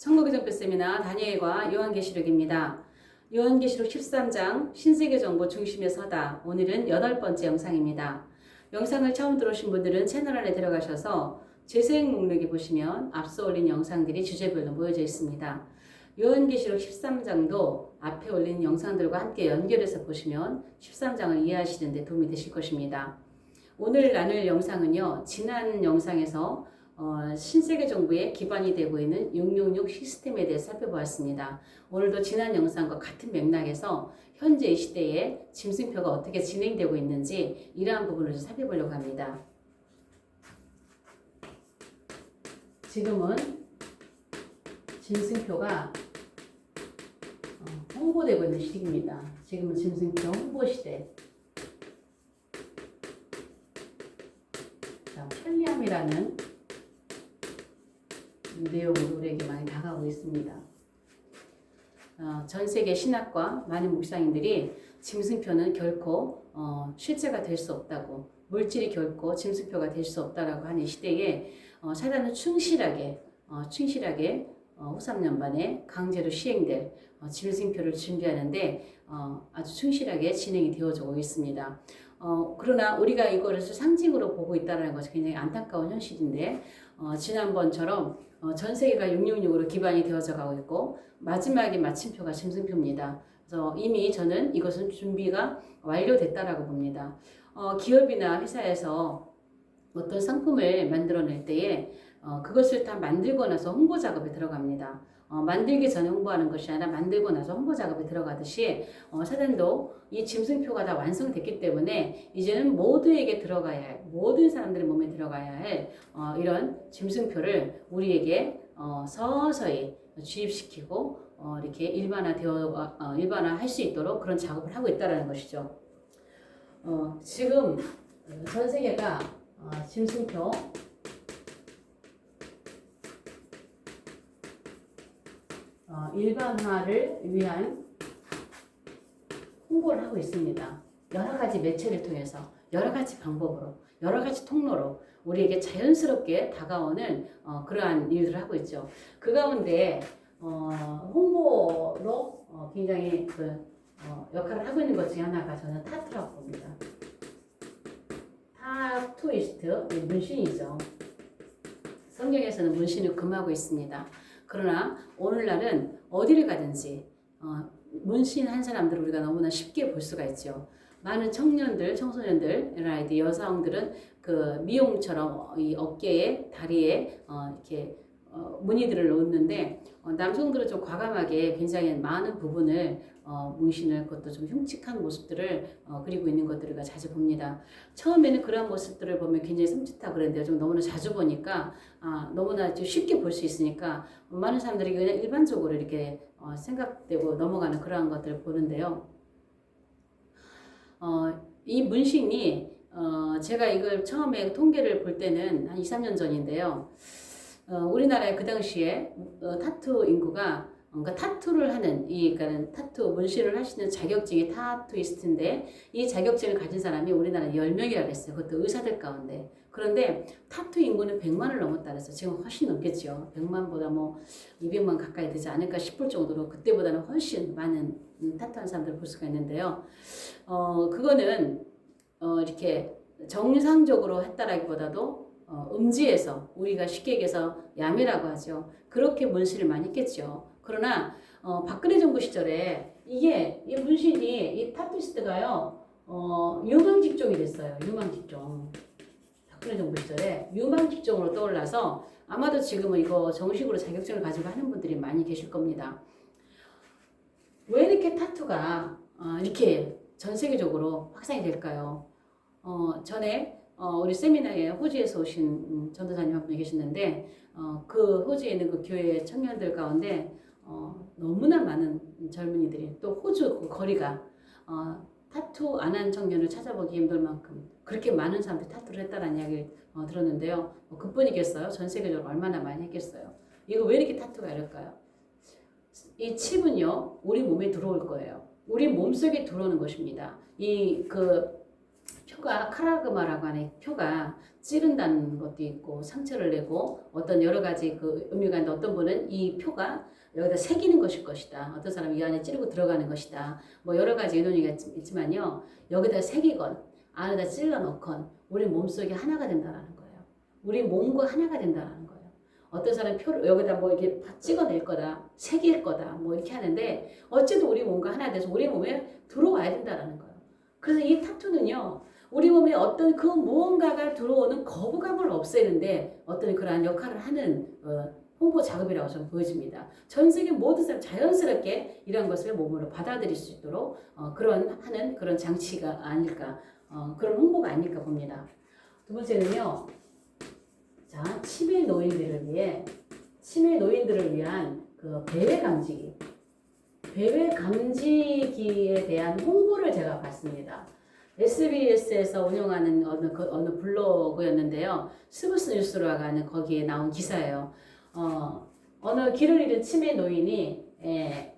천국의 정표 세미나 다니엘과 요한계시록입니다. 요한계시록 13장 신세계 정보 중심에 서다. 오늘은 8번째 영상입니다. 영상을 처음 들어오신 분들은 채널 안에 들어가셔서 재생 목록에 보시면 앞서 올린 영상들이 주제별로 모여져 있습니다. 요한계시록 13장도 앞에 올린 영상들과 함께 연결해서 보시면 13장을 이해하시는 데 도움이 되실 것입니다. 오늘 나눌 영상은요, 지난 영상에서 신세계 정부의 기반이 되고 있는 666 시스템에 대해 살펴보았습니다. 오늘도 지난 영상과 같은 맥락에서 현재 이 시대에 짐승표가 어떻게 진행되고 있는지 이러한 부분을 좀 살펴보려고 합니다. 지금은 짐승표가 홍보되고 있는 시기입니다. 지금은 짐승표 홍보 시대. 자, 편리함이라는 내용으로 우리에게 많이 다가오고 있습니다. 전 세계 신학과 많은 목사님들이 짐승표는 결코 실제가 될 수 없다고, 물질이 결코 짐승표가 될 수 없다라고 하는 시대에 사단은 충실하게 후 3년 만에 강제로 시행될 짐승표를 준비하는데 아주 충실하게 진행이 되어지고 있습니다. 그러나 우리가 이거를 상징으로 보고 있다는 것이 굉장히 안타까운 현실인데 지난번처럼 전 세계가 666으로 기반이 되어져 가고 있고 마지막에 마침표가 짐승표입니다. 그래서 이미 저는 이것은 준비가 완료됐다라고 봅니다. 기업이나 회사에서 어떤 상품을 만들어낼 때에 그것을 다 만들고 나서 홍보 작업에 들어갑니다. 만들기 전에 홍보하는 것이 아니라 만들고 나서 홍보 작업에 들어가듯이 사단도 이 짐승표가 다 완성됐기 때문에 이제는 모두에게 들어가야 할, 모든 사람들의 몸에 들어가야 할 이런 짐승표를 우리에게 서서히 주입시키고 이렇게 일반화할 수 있도록 그런 작업을 하고 있다는 것이죠. 지금 전 세계가 짐승표 일반화를 위한 홍보를 하고 있습니다. 여러 가지 매체를 통해서, 여러 가지 방법으로, 여러 가지 통로로 우리에게 자연스럽게 다가오는 그러한 일들을 하고 있죠. 그 가운데 홍보로 굉장히 역할을 하고 있는 것 중에 하나가 저는 타투라고 봅니다. 타투이스트, 문신이죠. 성경에서는 문신을 금하고 있습니다. 그러나 오늘날은 어디를 가든지 문신한 사람들을 우리가 너무나 쉽게 볼 수가 있죠. 많은 청년들, 청소년들, 이런 아이들, 여성들은 그 미용처럼 이 어깨에, 다리에 이렇게 무늬들을 놓는데 남성들은 좀 과감하게 굉장히 많은 부분을 문신을, 그것도 좀 흉측한 모습들을 그리고 있는 것들을 우리가 자주 봅니다. 처음에는 그런 모습들을 보면 굉장히 섬찟하고 그랬는데 좀 너무나 자주 보니까 너무나 좀 쉽게 볼 수 있으니까 많은 사람들이 그냥 일반적으로 이렇게 생각되고 넘어가는 그러한 것들을 보는데요. 이 문신이 제가 이걸 처음에 통계를 볼 때는 한 2, 3년 전인데요. 우리나라에 그 당시에 타투 인구가, 그러니까 타투를 하는, 그러니까 타투 문신을 하시는 자격증이 타투이스트인데 이 자격증을 가진 사람이 우리나라에 10명이라고 했어요. 그것도 의사들 가운데. 그런데 타투 인구는 100만을 넘었다 그래서 지금 훨씬 넘겠죠. 100만보다 뭐 200만 가까이 되지 않을까 싶을 정도로 그때보다는 훨씬 많은 타투한 사람들을 볼 수가 있는데요. 그거는 이렇게 정상적으로 했다라기보다도 음지에서, 우리가 쉽게 얘기해서 야매라고 하죠. 그렇게 문신을 많이 했겠죠. 그러나 박근혜 정부 시절에 이 문신이, 이 타투이스트가요 유망직종이 됐어요. 유망직종. 박근혜 정부 시절에 유망직종으로 떠올라서 아마도 지금은 이거 정식으로 자격증을 가지고 하는 분들이 많이 계실 겁니다. 왜 이렇게 타투가 이렇게 전 세계적으로 확산이 될까요? 전에 우리 세미나에 호주에서 오신 전도사님 한 분이 계셨는데 그 호주에 있는 그 교회 청년들 가운데 너무나 많은 젊은이들이, 또 호주 그 거리가 타투 안 한 청년을 찾아보기 힘들 만큼 그렇게 많은 사람들이 타투를 했다는 이야기를 들었는데요. 그뿐이겠어요? 전 세계적으로 얼마나 많이 했겠어요? 이거 왜 이렇게 타투가 이럴까요? 이 칩은요 우리 몸에 들어올 거예요. 우리 몸속에 들어오는 것입니다. 표가 카라그마라고 하는 표가 찌른다는 것도 있고 상처를 내고 어떤 여러 가지 그 의미가 있는데 어떤 분은 이 표가 여기다 새기는 것일 것이다. 어떤 사람은 이 안에 찌르고 들어가는 것이다. 뭐 여러 가지 의논이 있지만요. 여기다 새기건 안에다 찔러 넣건 우리 몸속에 하나가 된다라는 거예요. 우리 몸과 하나가 된다라는 거예요. 어떤 사람은 표를 여기다 뭐 이렇게 찍어낼 거다, 새길 거다, 뭐 이렇게 하는데 어쨌든 우리 몸과 하나 돼서 우리 몸에 들어와야 된다라는 거예요. 그래서 이 타투는요, 우리 몸에 어떤 그 무언가가 들어오는 거부감을 없애는데 어떤 그러한 역할을 하는 홍보 작업이라고 저는 보여집니다. 전 세계 모든 사람 자연스럽게 이런 것을 몸으로 받아들일 수 있도록 하는 그런 장치가 아닐까, 그런 홍보가 아닐까 봅니다. 두 번째는요, 자, 치매 노인들을 위한 그 배회 감지기에 대한 홍보를 제가 봤습니다. SBS에서 운영하는 어느 블로그였는데요. 스브스 뉴스라고 하는 거기에 나온 기사예요. 어느 길을 잃은 치매 노인이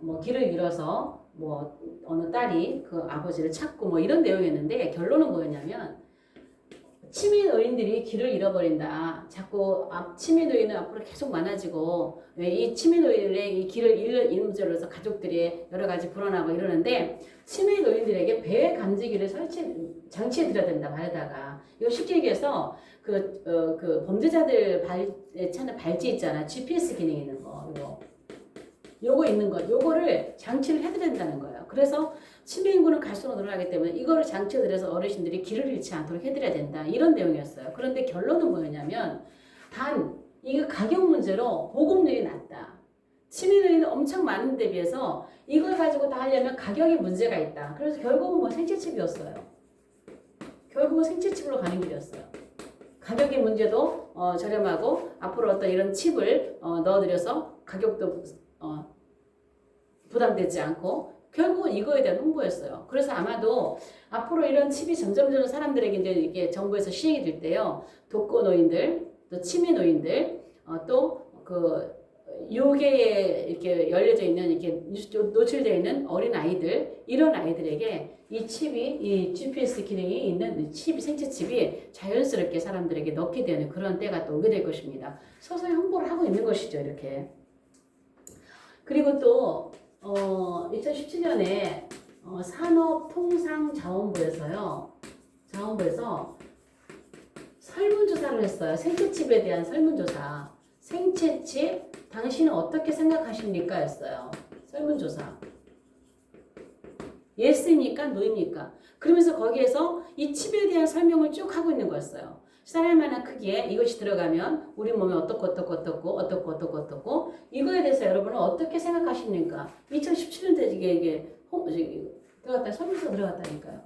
뭐 길을 잃어서 뭐 어느 딸이 그 아버지를 찾고 뭐 이런 내용이었는데 결론은 뭐였냐면 치매 노인들이 길을 잃어버린다. 자꾸 치매 노인은 앞으로 계속 많아지고 이 치매 노인의 이 길을 잃는 문제로서 가족들이 여러 가지 불안하고 이러는데 치매 노인들에게 배 감지기를 장치해 드려야 된다 말다가 이거 쉽게 얘기해서 그 범죄자들 발에 차는 발찌 있잖아. GPS 기능 있는 거 요거 있는 거 요거를 장치를 해드려야 된다는 거예요. 그래서 치매 인구는 갈수록 늘어나기 때문에 이거를 장치해드려서 어르신들이 길을 잃지 않도록 해드려야 된다. 이런 내용이었어요. 그런데 결론은 뭐였냐면 단 이거 가격 문제로 보급률이 낮다. 치매 노인은 엄청 많은 데 비해서 이걸 가지고 다 하려면 가격에 문제가 있다. 그래서 결국은 뭐 생체칩이었어요. 결국은 생체칩으로 가는 길이었어요. 가격의 문제도 저렴하고 앞으로 어떤 이런 칩을 넣어드려서 가격도 부담되지 않고 결국은 이거에 대한 홍보였어요. 그래서 아마도 앞으로 이런 칩이 점점 사람들에게 이제 이게 정부에서 시행이 될 때요. 독거노인들, 또 치매 노인들, 또 그 유괴에 이렇게 열려져 있는 이렇게 노출되어 있는 어린 아이들 이런 아이들에게 이 칩이 이 GPS 기능이 있는 칩 생체 칩이 자연스럽게 사람들에게 넣게 되는 그런 때가 또 오게 될 것입니다. 서서히 홍보를 하고 있는 것이죠, 이렇게. 그리고 또 2017년에 산업통상자원부에서 설문조사를 했어요. 생체칩에 대한 설문조사. 생체칩, 당신은 어떻게 생각하십니까? 였어요. 설문조사. 예스입니까? 노입니까? 그러면서 거기에서 이 칩에 대한 설명을 쭉 하고 있는 거였어요. 쌀만한 크기에 이것이 들어가면 우리 몸에 어떻고 이거에 대해서 여러분은 어떻게 생각하십니까? 2017년도에 이게 들어갔다 설문조사 들어갔다니까요.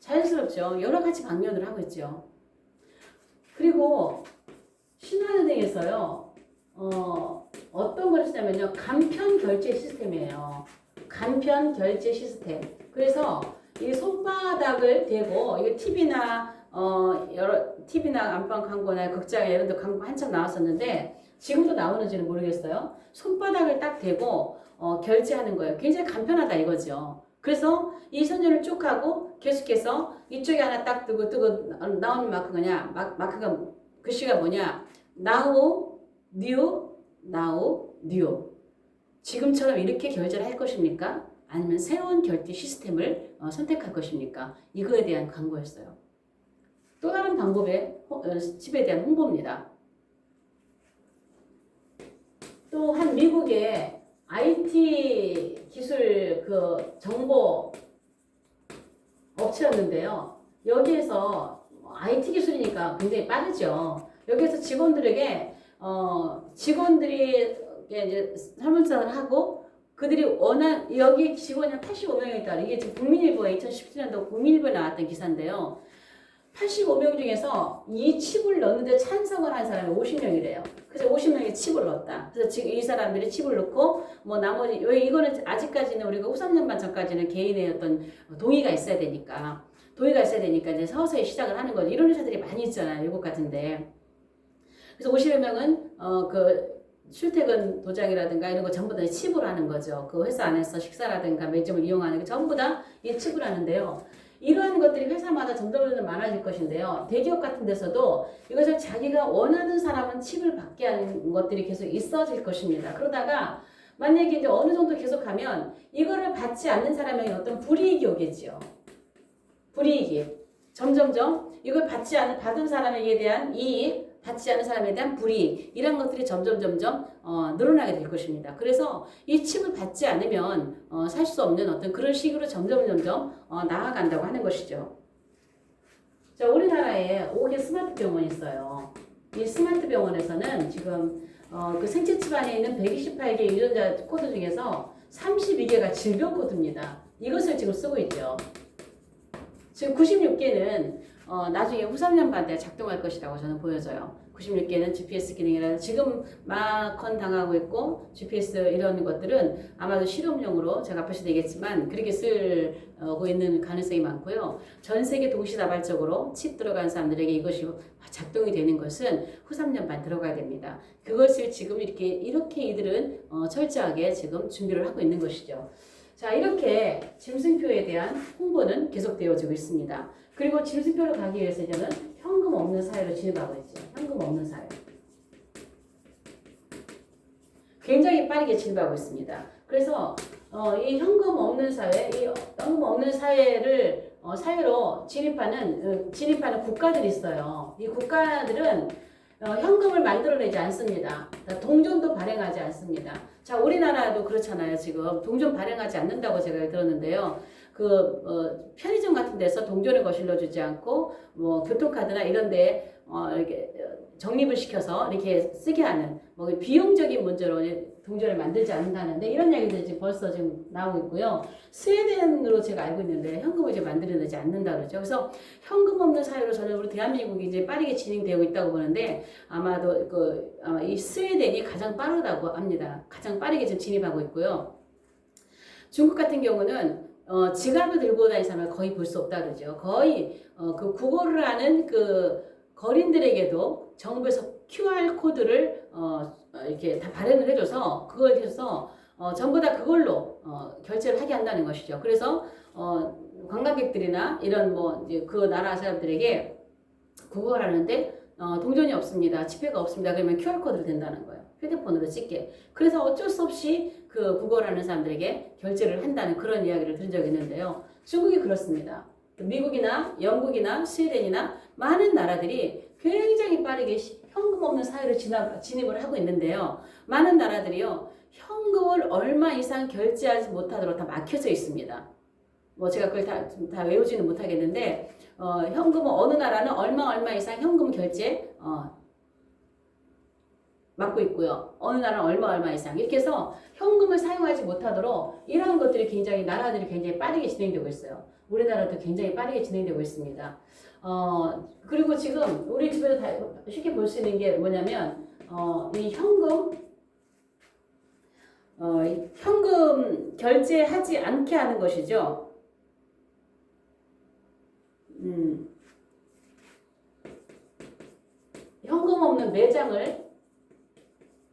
자연스럽죠. 여러 가지 방면을 하고 있죠. 그리고 신한은행에서요. 어떤 걸 쓰냐면요. 간편 결제 시스템이에요. 간편 결제 시스템. 그래서 이 손바닥을 대고 이게 TV나 안방 광고나 극장에 이런 데 광고 한참 나왔었는데 지금도 나오는지는 모르겠어요. 손바닥을 딱 대고 결제하는 거예요. 굉장히 간편하다 이거죠. 그래서 이 선전을 쭉 하고 계속해서 이쪽에 하나 딱 뜨고 나오는 마크가 글씨가 뭐냐? now, new. 지금처럼 이렇게 결제를 할 것입니까? 아니면 새로운 결제 시스템을 선택할 것입니까? 이거에 대한 광고였어요. 또 다른 방법의 칩에 대한 홍보입니다. 또 한 미국의 IT 기술 정보 업체였는데요. 여기에서 IT 기술이니까 굉장히 빠르죠. 여기에서 직원들이 이제 설문조사를 하고 그들이 여기 직원이 85명이 있다. 이게 지금 국민일보에 2017년도 국민일보에 나왔던 기사인데요. 85명 중에서 이 칩을 넣는데 찬성을 한 사람이 50명이래요. 그래서 50명이 칩을 넣었다. 그래서 지금 이 사람들이 칩을 넣고 뭐 나머지 이거는 아직까지는 우리가 후삼년반 전까지는 개인의 어떤 동의가 있어야 되니까 이제 서서히 시작을 하는 거죠. 이런 회사들이 많이 있잖아요. 외국 같은데. 그래서 50여 명은 출퇴근 도장이라든가 이런 거 전부 다 칩으로 하는 거죠. 그 회사 안에서 식사라든가 매점을 이용하는 게 전부 다 이 칩을 하는데요. 이러한 것들이 회사마다 점점 많아질 것인데요. 대기업 같은 데서도 이것을 자기가 원하는 사람은 칩을 받게 하는 것들이 계속 있어질 것입니다. 그러다가 만약에 이제 어느 정도 계속 가면 이거를 받지 않는 사람에게 어떤 불이익이 오겠죠. 불이익이. 점점점 이걸 받은 사람에게 대한 이익, 받지 않은 사람에 대한 불이익, 이런 것들이 점점 늘어나게 될 것입니다. 그래서 이 칩을 받지 않으면 살 수 없는 어떤 그런 식으로 점점 나아간다고 하는 것이죠. 자, 우리나라에 5개 스마트 병원이 있어요. 이 스마트 병원에서는 지금 그 생체칩 안에 있는 128개 유전자 코드 중에서 32개가 질병 코드입니다. 이것을 지금 쓰고 있죠. 지금 96개는 나중에 후삼년반대에 작동할 것이라고 저는 보여져요. 96개는 GPS 기능이라 지금 마컨 당하고 있고 GPS 이런 것들은 아마도 실험용으로 제가 앞에서 얘기했지만 그렇게 쓰고 있는 가능성이 많고요. 전 세계 동시다발적으로 칩 들어간 사람들에게 이것이 작동이 되는 것은 후 3년반 들어가야 됩니다. 그것을 지금 이렇게 이들은 철저하게 지금 준비를 하고 있는 것이죠. 자, 이렇게 짐승표에 대한 홍보는 계속되어지고 있습니다. 그리고 짐승표로 가기 위해서 이제는 현금 없는 사회로 진입하고 있죠. 현금 없는 사회. 굉장히 빠르게 진입하고 있습니다. 그래서 이 현금 없는 사회, 이 현금 없는 사회를 사회로 진입하는 국가들이 있어요. 이 국가들은 현금을 만들어내지 않습니다. 동전도 발행하지 않습니다. 자, 우리나라도 그렇잖아요. 지금 동전 발행하지 않는다고 제가 들었는데요. 편의점 같은 데서 동전을 거실러 주지 않고 교통카드나 이런 데 이렇게 적립을 시켜서 이렇게 쓰게 하는 비용적인 문제로 동전을 만들지 않는다는데 이런 얘기들이 지금 벌써 지금 나오고 있고요. 스웨덴으로 제가 알고 있는데 현금을 이제 만들어내지 않는다 그러죠. 그래서 현금 없는 사회로 저는 우리 대한민국이 이제 빠르게 진행되고 있다고 보는데 아마도 아마 이 스웨덴이 가장 빠르다고 합니다. 가장 빠르게 지금 진입하고 있고요. 중국 같은 경우는 지갑을 들고 다니는 사람을 거의 볼 수 없다 그러죠. 거의 그 국어를 하는 그 거린들에게도 정부에서 QR 코드를 이렇게 다 발행을 해줘서 그걸 해서 전부 다 그걸로 결제를 하게 한다는 것이죠. 그래서 관광객들이나 이런 이제 그 나라 사람들에게 국어를 하는데 동전이 없습니다. 지폐가 없습니다. 그러면 QR 코드를 댄다는 거예요. 휴대폰으로 찍게. 그래서 어쩔 수 없이 그 국어를 하는 사람들에게 결제를 한다는 그런 이야기를 들은 적이 있는데요. 중국이 그렇습니다. 미국이나 영국이나 스웨덴이나 많은 나라들이 굉장히 빠르게 현금 없는 사회로 진입을 하고 있는데요. 많은 나라들이요. 현금을 얼마 이상 결제하지 못하도록 다 막혀져 있습니다. 제가 그걸 다 외우지는 못하겠는데 현금은 어느 나라는 얼마 이상 현금 결제 막고 있고요. 어느 나라는 얼마 이상 이렇게 해서 현금을 사용하지 못하도록 이러한 것들이 나라들이 굉장히 빠르게 진행되고 있어요. 우리나라도 굉장히 빠르게 진행되고 있습니다. 그리고 지금 우리 집에서 다 쉽게 볼 수 있는 게 뭐냐면 이 현금 결제하지 않게 하는 것이죠. 현금 없는 매장을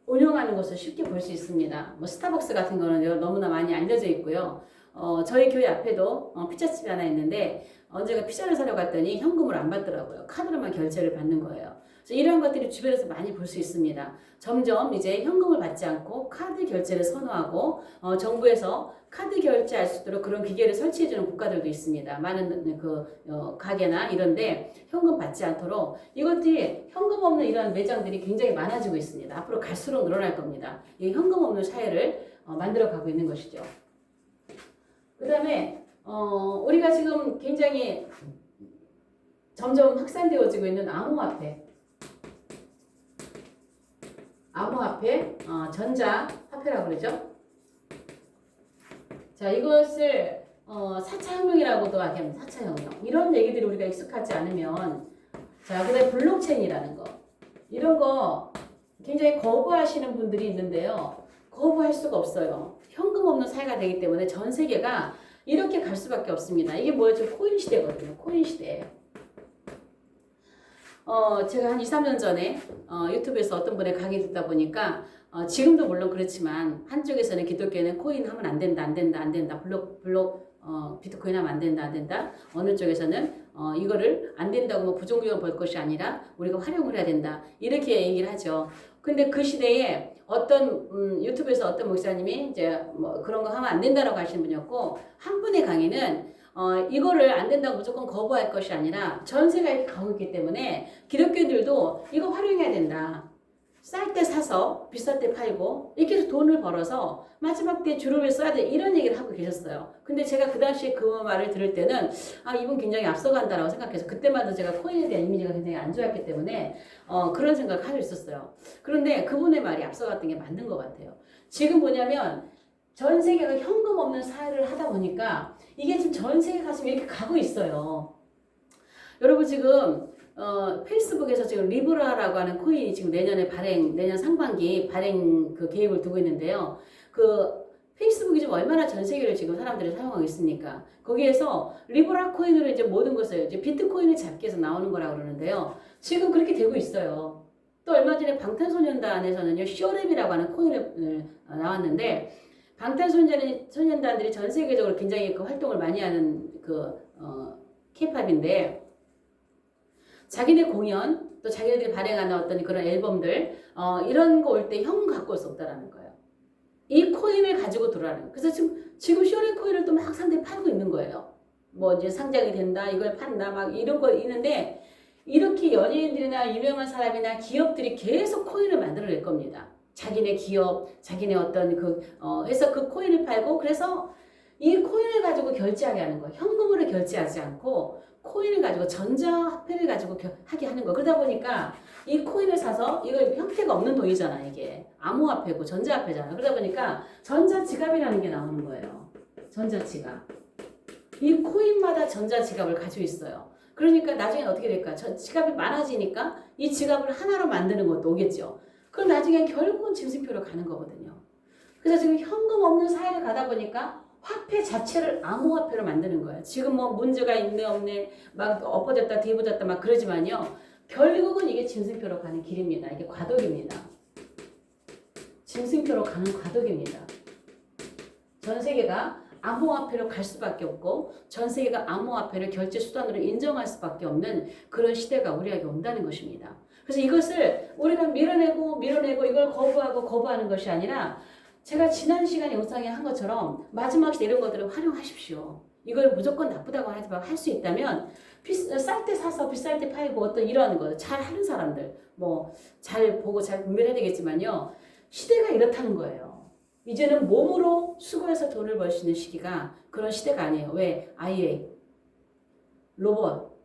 운영하는 것을 쉽게 볼 수 있습니다. 스타벅스 같은 거는 너무나 많이 알려져 있고요. 저희 교회 앞에도 피자집이 하나 있는데 언제가 피자를 사러 갔더니 현금을 안 받더라고요. 카드로만 결제를 받는 거예요. 그래서 이런 것들이 주변에서 많이 볼 수 있습니다. 점점 이제 현금을 받지 않고 카드 결제를 선호하고 정부에서 카드 결제할 수 있도록 그런 기계를 설치해주는 국가들도 있습니다. 많은 가게나 이런데 현금 받지 않도록 이것들이 현금 없는 이런 매장들이 굉장히 많아지고 있습니다. 앞으로 갈수록 늘어날 겁니다. 이 현금 없는 사회를 만들어가고 있는 것이죠. 그 다음에 우리가 지금 굉장히 점점 확산되어지고 있는 암호화폐, 전자화폐라고 그러죠. 자, 이것을 4차 혁명이라고도 하겠습니다. 4차 혁명. 이런 얘기들이 우리가 익숙하지 않으면 자, 그다음에 블록체인이라는 거. 이런 거 굉장히 거부하시는 분들이 있는데요. 거부할 수가 없어요. 현금 없는 사회가 되기 때문에 전 세계가 이렇게 갈 수밖에 없습니다. 이게 뭐였죠? 코인 시대거든요. 코인 시대예요. 제가 한 2, 3년 전에 유튜브에서 어떤 분의 강의 듣다 보니까 지금도 물론 그렇지만 한쪽에서는 기독교는 코인 하면 안 된다. 비트코인 하면 안 된다, 안 된다. 어느 쪽에서는 이거를 안 된다고 뭐 부정부정 볼 것이 아니라 우리가 활용을 해야 된다. 이렇게 얘기를 하죠. 근데 그 시대에 어떤 유튜브에서 어떤 목사님이 이제 뭐 그런 거 하면 안 된다라고 하시는 분이었고, 한 분의 강의는 이거를 안 된다고 무조건 거부할 것이 아니라 전세가 이렇게 가고 있기 때문에 기독교인들도 이거 활용해야 된다. 쌀 때 사서 비쌀 때 팔고 이렇게 해서 돈을 벌어서 마지막 때 주름을 써야 돼, 이런 얘기를 하고 계셨어요. 근데 제가 그 당시에 그 말을 들을 때는 이분 굉장히 앞서간다라고 생각해서, 그때마다 제가 코인에 대한 이미지가 굉장히 안 좋았기 때문에 그런 생각을 하고 있었어요. 그런데 그분의 말이 앞서갔던 게 맞는 것 같아요. 지금 뭐냐면 전 세계가 현금 없는 사회를 하다 보니까 이게 지금 전 세계 가슴 이렇게 가고 있어요. 여러분 지금 페이스북에서 지금 리브라라고 하는 코인이 지금 내년 상반기 발행 그 계획을 두고 있는데요. 그 페이스북이 지금 얼마나 전 세계를 지금 사람들이 사용하고 있습니까? 거기에서 리브라 코인으로 이제 모든 것을 이제 비트코인을 잡기 위해서 나오는 거라고 그러는데요. 지금 그렇게 되고 있어요. 또 얼마 전에 방탄소년단에서는요, 쇼랩이라고 하는 코인을 나왔는데, 방탄소년단들이 전 세계적으로 굉장히 그 활동을 많이 하는 케이팝인데, 자기네 공연, 또 자기네들이 발행하는 어떤 그런 앨범들, 이런 거 올 때 현금 갖고 올 수 없다라는 거예요. 이 코인을 가지고 들어라는 거예요. 그래서 지금 쇼레 코인을 또 막 상대히 팔고 있는 거예요. 뭐 이제 상장이 된다, 이걸 판다, 막 이런 거 있는데, 이렇게 연예인들이나 유명한 사람이나 기업들이 계속 코인을 만들어낼 겁니다. 자기네 기업, 자기네 어떤 해서 그 코인을 팔고, 그래서 이 코인을 가지고 결제하게 하는 거예요. 현금으로 결제하지 않고 코인을 가지고 전자화폐를 가지고 하게 하는 거예요. 그러다 보니까 이 코인을 사서, 이거 형태가 없는 돈이잖아, 이게 암호화폐고 전자화폐잖아. 그러다 보니까 전자지갑이라는 게 나오는 거예요. 전자지갑. 이 코인마다 전자지갑을 가지고 있어요. 그러니까 나중에 어떻게 될까? 지갑이 많아지니까 이 지갑을 하나로 만드는 것도 오겠죠. 그럼 나중에 결국은 짐승표로 가는 거거든요. 그래서 지금 현금 없는 사회를 가다 보니까 화폐 자체를 암호화폐로 만드는 거예요. 지금 뭐 문제가 있네 없네 막 엎어졌다 뒤집어졌다 막 그러지만요, 결국은 이게 짐승표로 가는 길입니다. 이게 과도기입니다. 짐승표로 가는 과도기입니다. 전 세계가 암호화폐로 갈 수밖에 없고, 전 세계가 암호화폐를 결제 수단으로 인정할 수밖에 없는 그런 시대가 우리에게 온다는 것입니다. 그래서 이것을 우리가 밀어내고 이걸 거부하는 것이 아니라, 제가 지난 시간에 영상에 한 것처럼 마지막 시대 이런 것들을 활용하십시오. 이걸 무조건 나쁘다고 하지 말고, 할 수 있다면 쌀 때 사서 비쌀 때 팔고, 어떤 이러한 거 잘 하는 사람들 뭐 잘 보고 잘 분별해야 되겠지만요, 시대가 이렇다는 거예요. 이제는 몸으로 수고해서 돈을 벌 수 있는 시기가 그런 시대가 아니에요. 왜? IA, 로봇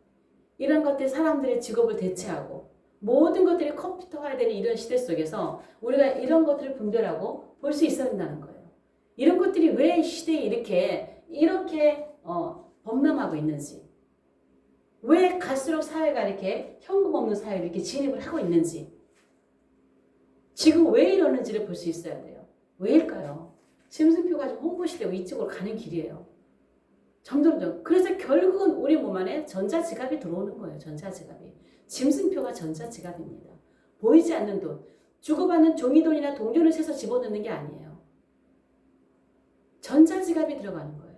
이런 것들이 사람들의 직업을 대체하고 모든 것들이 컴퓨터화되는 이런 시대 속에서 우리가 이런 것들을 분별하고 볼 수 있어야 된다는 거예요. 이런 것들이 왜 시대에 이렇게 범람하고 있는지, 왜 갈수록 사회가 이렇게 현금 없는 사회를 이렇게 진입을 하고 있는지, 지금 왜 이러는지를 볼 수 있어야 돼요. 왜일까요? 짐승표가 지금 홍보시되고 이쪽으로 가는 길이에요. 점점점. 그래서 결국은 우리 몸 안에 전자지갑이 들어오는 거예요. 전자지갑이. 짐승표가 전자지갑입니다. 보이지 않는 돈, 주고받는 종이돈이나 동전을 세서 집어넣는 게 아니에요. 전자지갑이 들어가는 거예요.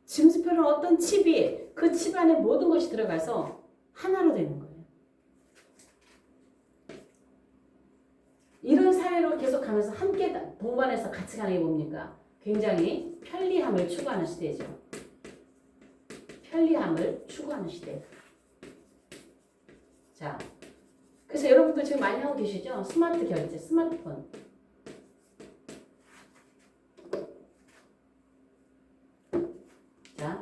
짐승표는 어떤 칩이, 그 칩 안에 모든 것이 들어가서 하나로 되는 거예요. 이런 사회로 계속 가면서 함께 동반해서 같이 가는 게 뭡니까? 굉장히 편리함을 추구하는 시대죠. 편리함을 추구하는 시대. 자, 그래서 여러분들 지금 많이 하고 계시죠? 스마트 결제, 스마트폰. 자,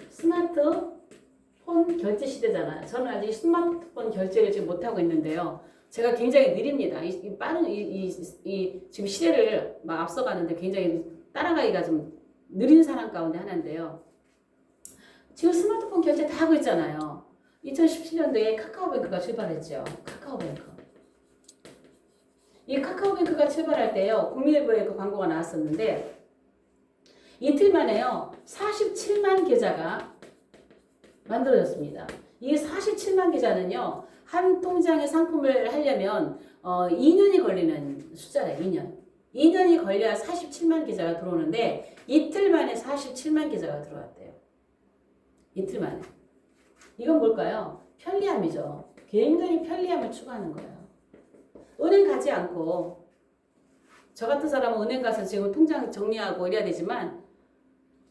스마트폰 결제 시대잖아요. 저는 아직 스마트폰 결제를 지금 못하고 있는데요. 제가 굉장히 느립니다. 지금 시대를 막 앞서가는데 굉장히 따라가기가 좀 느린 사람 가운데 하나인데요. 지금 스마트폰 결제 다 하고 있잖아요. 2017년도에 카카오뱅크가 출발했죠. 카카오뱅크. 이 카카오뱅크가 출발할 때요, 국민일보에 그 광고가 나왔었는데, 이틀 만에요, 47만 계좌가 만들어졌습니다. 이 47만 계좌는요, 한 통장의 상품을 하려면 2년이 걸리는 숫자래요. 2년. 2년이 걸려야 47만 계좌가 들어오는데 이틀 만에 47만 계좌가 들어왔대요. 이틀 만에. 이건 뭘까요? 편리함이죠. 굉장히 편리함을 추구하는 거예요. 은행 가지 않고 저 같은 사람은 은행 가서 지금 통장 정리하고 이래야 되지만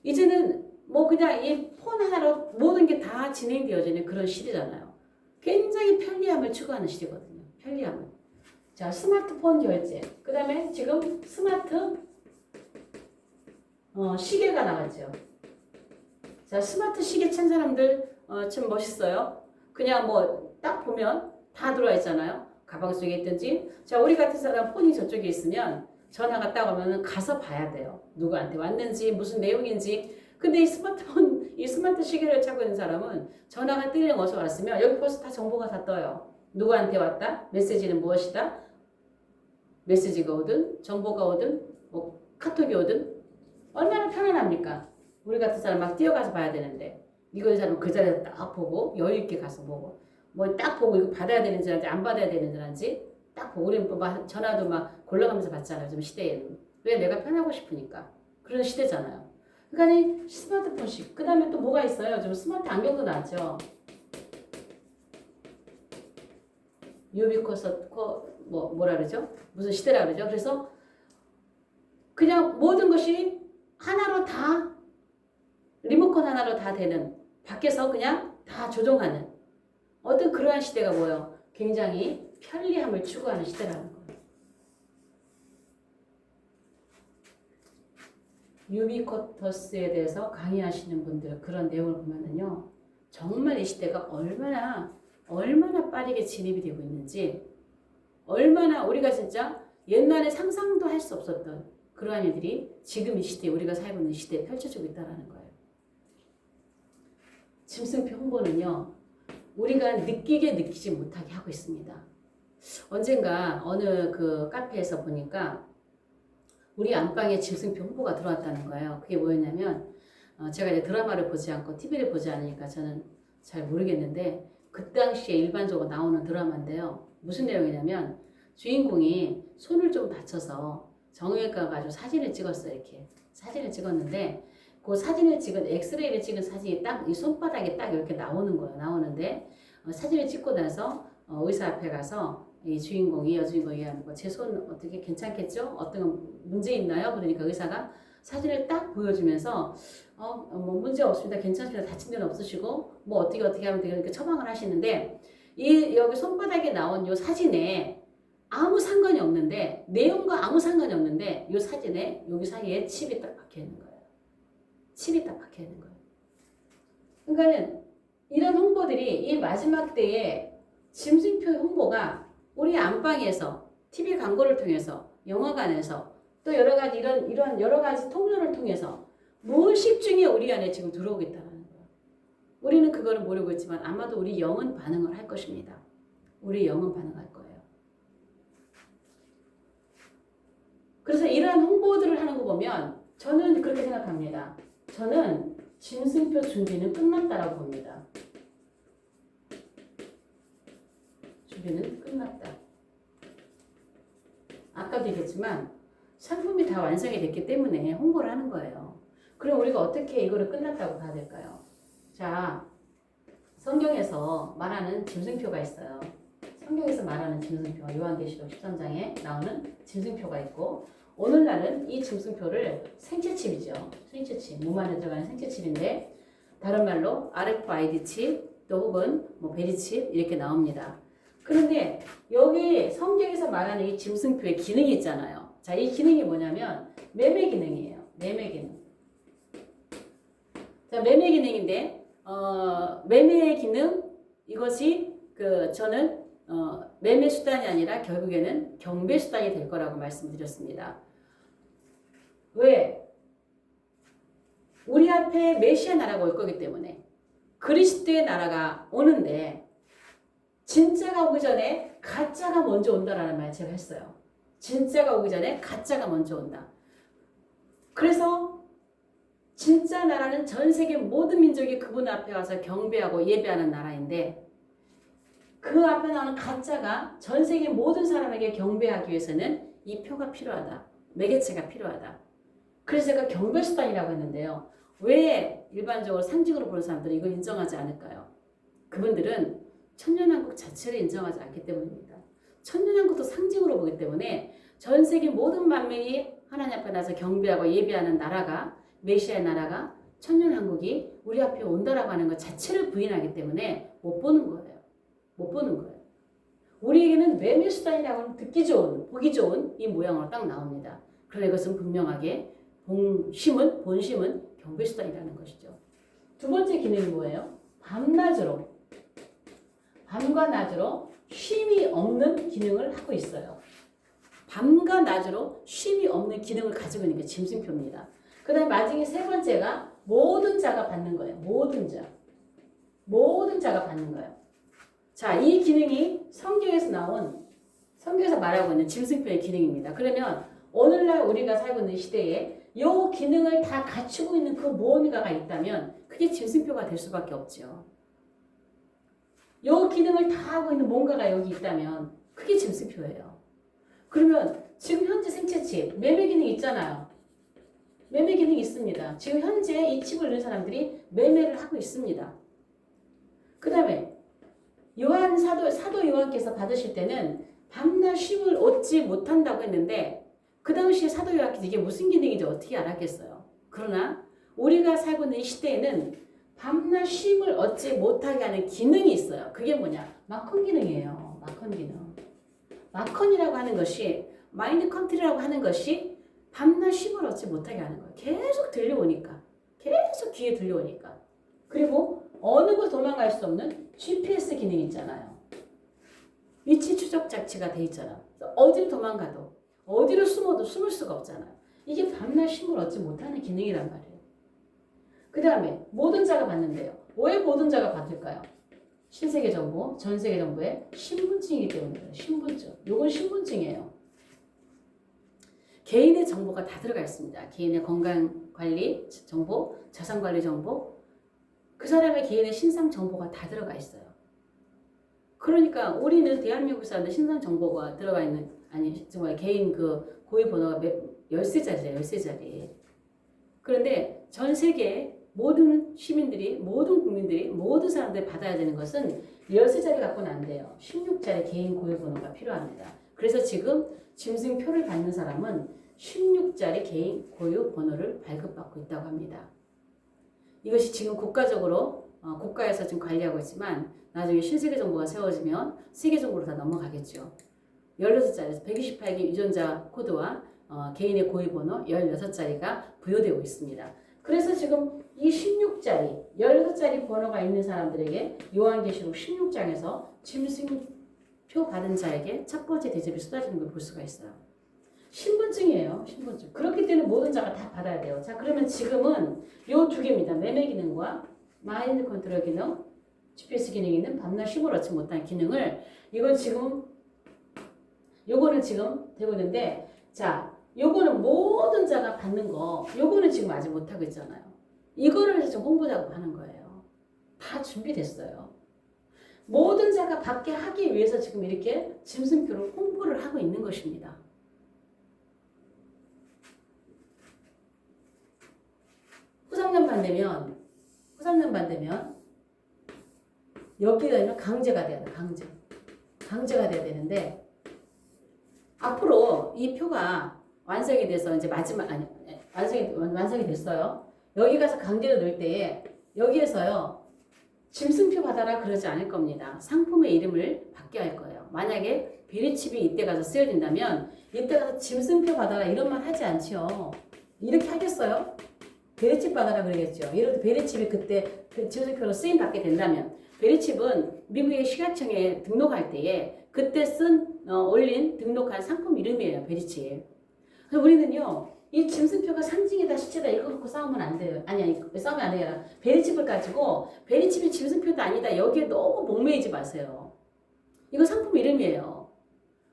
이제는 뭐 그냥 이 폰 하나로 모든 게 다 진행되어지는 그런 시대잖아요. 굉장히 편리함을 추구하는 시대거든요. 편리함을. 자, 스마트폰 결제. 그 다음에 지금 스마트 시계가 나왔죠. 자, 스마트 시계 찬 사람들 참 멋있어요. 그냥 뭐 딱 보면 다 들어와 있잖아요. 가방 속에 있든지. 자, 우리 같은 사람 폰이 저쪽에 있으면 전화가 딱 오면은 가서 봐야 돼요. 누구한테 왔는지 무슨 내용인지. 근데 이 스마트폰, 이 스마트 시계를 차고 있는 사람은 전화가 띵 어서 왔으면 여기 벌써 다 정보가 다 떠요. 누구한테 왔다? 메시지는 무엇이다? 메시지가 오든 정보가 오든 뭐 카톡이 오든 얼마나 편안합니까? 우리 같은 사람 막 뛰어가서 봐야 되는데 이거 이 사람은 그 자리에서 딱 보고 여유 있게 가서 보고 뭐 딱 보고 이거 받아야 되는지 안 받아야 되는지 딱 보고 우리는 뭐 전화도 막 골라가면서 받잖아요. 좀 시대에는. 왜? 내가 편하고 싶으니까. 그런 시대잖아요. 그러니까 이 스마트폰식. 그 다음에 또 뭐가 있어요? 좀 스마트 안경도 나왔죠. 유비쿼서 뭐라 그러죠? 무슨 시대라 그러죠? 그래서 그냥 모든 것이 하나로 다 리모컨 하나로 다 되는 밖에서 그냥 다 조종하는 어떤 그러한 시대가 뭐예요? 굉장히 편리함을 추구하는 시대라는 거예요. 유비쿼터스에 대해서 강의하시는 분들 그런 내용을 보면은요. 정말 이 시대가 얼마나 빠르게 진입이 되고 있는지 얼마나 우리가 진짜 옛날에 상상도 할 수 없었던 그러한 일들이 지금 이 시대에 우리가 살고 있는 시대에 펼쳐지고 있다는 거예요. 짐승표 홍보는요. 우리가 느끼지 못하게 하고 있습니다. 언젠가 어느 그 카페에서 보니까 우리 안방에 짐승표 홍보가 들어왔다는 거예요. 그게 뭐였냐면 제가 이제 드라마를 보지 않고 TV를 보지 않으니까 저는 잘 모르겠는데 그 당시에 일반적으로 나오는 드라마인데요. 무슨 내용이냐면 주인공이 손을 좀 다쳐서 정형외과 가지고 사진을 찍었어요. 이렇게 사진을 찍었는데 그 사진을 찍은 엑스레이를 찍은 사진이 딱 이 손바닥에 딱 이렇게 나오는 거예요. 나오는데 사진을 찍고 나서 의사 앞에 가서 이 주인공이 여주인공이 제 손 어떻게 괜찮겠죠? 어떤 문제 있나요? 그러니까 의사가 사진을 딱 보여주면서 뭐 문제 없습니다. 괜찮습니다. 다친 데는 없으시고 뭐 어떻게 하면 되게 이렇게 처방을 하시는데 이 여기 손바닥에 나온 이 사진에 아무 상관이 없는데 내용과 아무 상관이 없는데 이 사진에 여기 사이에 칩이 딱 박혀 있는 거예요. 칩이 딱 박혀 있는 거예요. 그러니까는 이런 홍보들이 이 마지막 때에 짐승표 홍보가 우리 안방에서 TV 광고를 통해서 영화관에서 또 여러 가지 이런 여러 가지 통로를 통해서 무의식 중에 우리 안에 지금 들어오고 있다는 거예요. 우리는 그거를 모르고 있지만 아마도 우리 영은 반응을 할 것입니다. 우리 영은 반응할 거예요. 그래서 이러한 홍보들을 하는 거 보면 저는 그렇게 생각합니다. 저는 짐승표 준비는 끝났다라고 봅니다. 준비는 끝났다. 아까도 얘기했지만 상품이 다 완성이 됐기 때문에 홍보를 하는 거예요. 그럼 우리가 어떻게 이거를 끝났다고 봐야 될까요? 자, 성경에서 말하는 짐승표가 있어요. 성경에서 말하는 짐승표, 요한계시록 13장에 나오는 짐승표가 있고 오늘날은 이 짐승표를 생체칩이죠. 생체칩, 몸 안에 들어가는 생체칩인데 다른 말로 RFID 칩, 또 혹은 뭐 베리칩 이렇게 나옵니다. 그런데 여기 성경에서 말하는 이 짐승표의 기능이 있잖아요. 자, 이 기능이 뭐냐면 매매 기능이에요. 매매 기능. 자, 매매 기능인데 매매의 기능 이것이 저는 매매 수단이 아니라 결국에는 경배 수단이 될 거라고 말씀드렸습니다. 왜? 우리 앞에 메시아 나라가 올 거기 때문에 그리스도의 나라가 오는데 진짜가 오기 전에 가짜가 먼저 온다라는 말 제가 했어요. 진짜가 오기 전에 가짜가 먼저 온다. 그래서 진짜 나라는 전 세계 모든 민족이 그분 앞에 와서 경배하고 예배하는 나라인데 그 앞에 나오는 가짜가 전 세계 모든 사람에게 경배하기 위해서는 이 표가 필요하다. 매개체가 필요하다. 그래서 제가 경별수단이라고 했는데요. 왜 일반적으로 상징으로 보는 사람들은 이걸 인정하지 않을까요? 그분들은 천년왕국 자체를 인정하지 않기 때문입니다. 천년왕국도 상징으로 보기 때문에 전 세계 모든 만민이 하나님 앞에 나서 경배하고 예배하는 나라가, 메시아의 나라가, 천년왕국이 우리 앞에 온다라고 하는 것 자체를 부인하기 때문에 못 보는 거예요. 못 보는 거예요. 우리에게는 매매수단이라고 하는 듣기 좋은, 보기 좋은 이 모양으로 딱 나옵니다. 그러나 이것은 분명하게 본심은 경배수단이라는 것이죠. 두 번째 기능이 뭐예요? 밤낮으로, 밤과 낮으로 쉼이 없는 기능을 하고 있어요. 밤과 낮으로 쉼이 없는 기능을 가지고 있는 게 짐승표입니다. 그 다음에 마지막에 세 번째가 모든 자가 받는 거예요. 모든 자. 모든 자가 받는 거예요. 자, 이 기능이 성경에서 말하고 있는 짐승표의 기능입니다. 그러면 오늘날 우리가 살고 있는 시대에 이 기능을 다 갖추고 있는 그 무언가가 있다면 그게 짐승표가 될 수밖에 없죠. 이 기능을 다 하고 있는 뭔가가 여기 있다면 그게 짐승표예요. 그러면 지금 현재 생체칩, 매매 기능 있잖아요. 매매 기능이 있습니다. 지금 현재 이 칩을 넣는 사람들이 매매를 하고 있습니다. 그 다음에 사도 요한께서 받으실 때는 밤낮 쉼을 얻지 못한다고 했는데 그 당시에 사도 요한께서 이게 무슨 기능인지 어떻게 알았겠어요. 그러나 우리가 살고 있는 이 시대에는 밤낮 쉼을 얻지 못하게 하는 기능이 있어요. 그게 뭐냐? 마컨 기능이에요. 마컨 기능. 마컨이라고 하는 것이 마인드 컨트롤이라고 하는 것이 밤낮 쉼을 얻지 못하게 하는 거예요. 계속 들려오니까. 계속 귀에 들려오니까. 그리고 어느 곳 도망갈 수 없는 GPS 기능 있잖아요. 위치 추적 장치가 돼 있잖아. 어디로 도망가도 어디로 숨어도 숨을 수가 없잖아요. 이게 밤낮 쉼을 얻지 못하는 기능이란 말이에요. 그 다음에 모든 자가 받는데요. 왜 모든 자가 받을까요? 신세계 정보, 전세계 정보의 신분증이기 때문이에요. 신분증. 요건 신분증이에요. 개인의 정보가 다 들어가 있습니다. 개인의 건강관리 정보, 자산관리 정보, 그 사람의 개인의 신상 정보가 다 들어가 있어요. 그러니까 우리는 대한민국 사람들 신상 정보가 들어가 있는, 아니 정말 개인 그 고유 번호가 13자리예요. 13자리. 그런데 전 세계 모든 시민들이, 모든 국민들이, 모든 사람들이 받아야 되는 것은 13자리 갖고는 안 돼요. 16자리 개인 고유 번호가 필요합니다. 그래서 지금 짐승표를 받는 사람은 16자리 개인 고유 번호를 발급받고 있다고 합니다. 이것이 지금 국가적으로 국가에서 지금 관리하고 있지만 나중에 신세계 정보가 세워지면 세계 정보로 다 넘어가겠죠. 16자리에서 128개 유전자 코드와 개인의 고유 번호 16자리가 부여되고 있습니다. 그래서 지금 이 16자리, 16자리 번호가 있는 사람들에게 요한계시록 16장에서 짐승표 받은 자에게 첫 번째 대접이 쏟아지는 걸 볼 수가 있어요. 신분증이에요. 신분증. 그렇기 때문에 모든 자가 다 받아야 돼요. 자, 그러면 지금은 요 두 개입니다. 매매 기능과 마인드 컨트롤 기능, GPS 기능이 있는 밤낮 쉼을 얻지 못한 기능을 요거는 지금 되고 있는데, 자, 요거는 모든 자가 받는 거, 요거는 지금 아직 못하고 있잖아요. 이거를 지금 홍보 작업하는 거예요. 다 준비됐어요. 모든 자가 받게 하기 위해서 지금 이렇게 짐승표로 홍보를 하고 있는 것입니다. 후삼년 반되면 여기다 강제가 돼야 돼. 강제가 돼야 되는데 앞으로 이 표가 완성이 돼서 이제 완성이 됐어요. 여기 가서 강제로 넣을 때에 여기에서요 짐승표 받아라 그러지 않을 겁니다. 상품의 이름을 받게 할 거예요. 만약에 베리칩이 이때 가서 쓰여진다면 이때 가서 짐승표 받아라 이런 말 하지 않지요. 이렇게 하겠어요? 베리칩 받아라 그러겠죠. 예를 들어 베리칩이 그때 짐승표로 쓰임 받게 된다면 베리칩은 미국의 식약청에 등록할 때에 그때 올린 등록한 상품 이름이에요. 베리칩. 그래서 우리는요 이 짐승표가 상징이다 실제다 이거 갖고 싸우면 안 돼요. 아니 싸우면 안 돼요. 베리칩을 가지고 베리칩이 짐승표도 아니다 여기에 너무 목매이지 마세요. 이거 상품 이름이에요.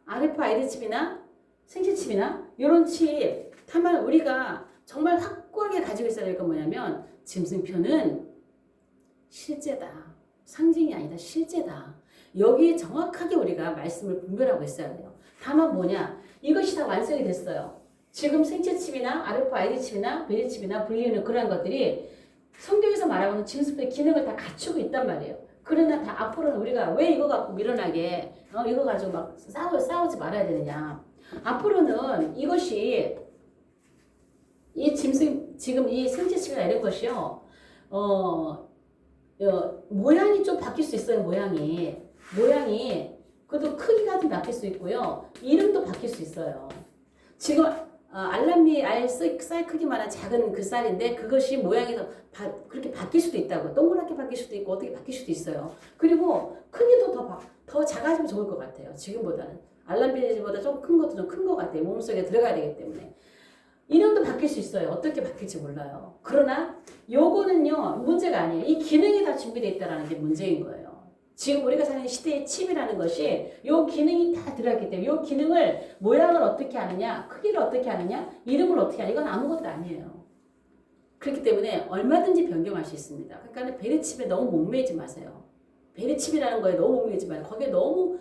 RFID 칩이나 생체칩이나 이런 칩 다만 우리가 정말 확고하게 가지고 있어야 될 건 뭐냐면 짐승표는 실제다. 상징이 아니다. 실제다. 여기에 정확하게 우리가 말씀을 분별하고 있어야 돼요. 다만 뭐냐? 이것이 다 완성이 됐어요. 지금 생체칩이나 RFID 칩이나 베리칩이나 불리는 그런 것들이 성경에서 말하고는 짐승의 기능을 다 갖추고 있단 말이에요. 그러나 다 앞으로는 우리가 왜 이거 갖고 밀어나게 이거 가지고 막 싸우지 말아야 되느냐. 앞으로는 이것이 이 짐승 지금 이 생체칩이나 이런 것이요. 모양이 좀 바뀔 수 있어요. 모양이 그것도 크기가 좀 바뀔 수 있고요. 이름도 바뀔 수 있어요. 지금 알람리 쌀 크기만한 작은 그 쌀인데 그것이 모양이 그렇게 바뀔 수도 있다고. 동그랗게 바뀔 수도 있고 어떻게 바뀔 수도 있어요. 그리고 크기도 더 작아지면 좋을 것 같아요. 지금보다는. 알람리보다 좀 큰 것도 좀 큰 것 같아요. 몸속에 들어가야 되기 때문에. 이름도 바뀔 수 있어요. 어떻게 바뀔지 몰라요. 그러나 요거는요 문제가 아니에요. 이 기능이 다 준비되어 있다는 게 문제인 거예요. 지금 우리가 사는 시대의 칩이라는 것이 요 기능이 다 들어있기 때문에 요 기능을 모양을 어떻게 하느냐, 크기를 어떻게 하느냐, 이름을 어떻게 하느냐, 이건 아무것도 아니에요. 그렇기 때문에 얼마든지 변경할 수 있습니다. 그러니까 베리칩에 너무 목매이지 마세요. 베리칩이라는 거에 너무 목매이지 마세요. 거기에 너무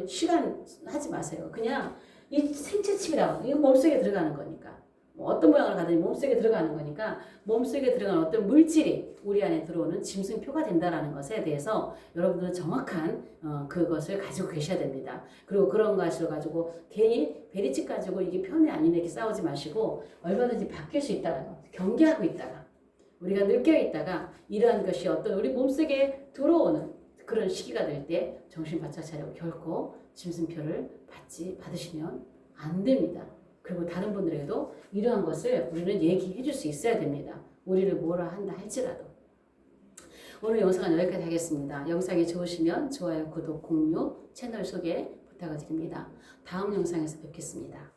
시간 하지 마세요. 그냥 이 생체칩이라고 이거 몸속에 들어가는 거니까. 어떤 모양을 가든지 몸속에 들어가는 거니까 몸속에 들어가는 어떤 물질이 우리 안에 들어오는 짐승표가 된다는 것에 대해서 여러분들은 정확한 그것을 가지고 계셔야 됩니다. 그리고 그런 것을 가지고 괜히 베리칩 가지고 이게 편해 아니네 이렇게 싸우지 마시고 얼마든지 바뀔 수 있다는 거 경계하고 있다가 우리가 늙혀 있다가 이러한 것이 어떤 우리 몸속에 들어오는 그런 시기가 될 때 정신 바짝 차리고 결코 짐승표를 받으시면 안 됩니다. 그리고 다른 분들에게도 이러한 것을 우리는 얘기해 줄 수 있어야 됩니다. 우리를 뭐라 한다 할지라도. 오늘 영상은 여기까지 하겠습니다. 영상이 좋으시면 좋아요, 구독, 공유, 채널 소개 부탁드립니다. 다음 영상에서 뵙겠습니다.